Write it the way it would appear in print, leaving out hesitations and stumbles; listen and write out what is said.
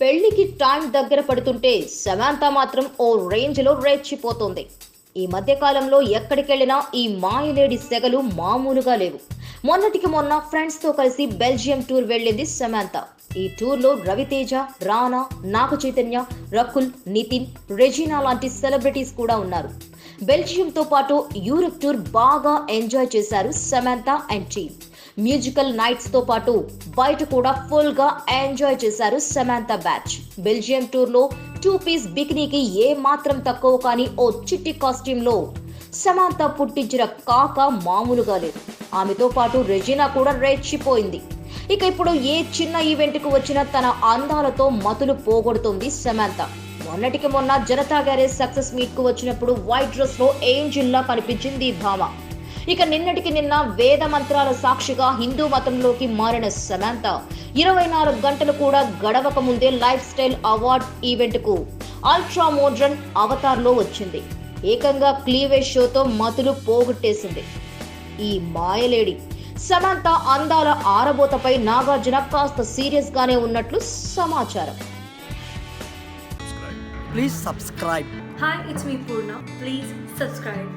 పెళ్లికి టైం దగ్గర పడుతుంటే సమాంత మాత్రం ఓ రేంజ్లో రెచ్చిపోతోంది. ఈ మధ్య కాలంలో ఎక్కడికెళ్లినా ఈ మాయలేడి సెగలు మామూలుగా లేవు. మొన్నటికి మొన్న ఫ్రెండ్స్ తో కలిసి బెల్జియం టూర్ వెళ్ళింది సమాంత. ఈ టూర్లో రవితేజ, రానా, నాగ చైతన్య, రకుల్, నితిన్, రెజీనా లాంటి సెలబ్రిటీస్ కూడా ఉన్నారు. బెల్జియంతో పాటు యూరప్ టూర్ బాగా ఎంజాయ్ చేశారు Samantha and team. Musical nights తో పాటు బయట కూడా ఫుల్ గా ఎంజాయ్ చేశారు సమాంత బ్యాచ్. బెల్జియం టూర్ లో 2 పీస్ బికినీకి ఏ మాత్రం తక్కువ కానీ ఓ చిట్టి కాస్ట్యూమ్ లో సమాంత పుట్టించిన కాక మామూలుగా లేదు. ఆమెతో పాటు రెజీనా కూడా రెచ్చిపోయింది. ఇక ఇప్పుడు ఏ చిన్న ఈవెంట్ కు వచ్చినా తన అందాలతో మతులు పోగొడుతుంది సమాంత. మొన్నటికి మొన్న జనతా గ్యారేజ్ సక్సెస్ మీట్ కు వచ్చినప్పుడు వైట్ డ్రెస్ లో ఏంజిల్ లా కనిపించింది ఈ భామ. ఇక నిన్నటికి నిన్న వేద మంత్రాల సాక్షిగా హిందూ మతంలోకి మారిన సమాంత 24 గంటలు కూడా గడవక ముందే లైఫ్ స్టైల్ అవార్డ్ ఈవెంట్ కు అల్ట్రా మోడ్రన్ అవతార్ లో వచ్చింది. ఏకంగా క్లీవేజ్ షోతో మతులు పోగొట్టేసింది ఈ మాయలేడి. సమాంత అందాల ఆరబోతపై నాగార్జున కాస్త సీరియస్ గానే ఉన్నట్లు సమాచారం. Please subscribe. Hi, it's me Purna. Please subscribe.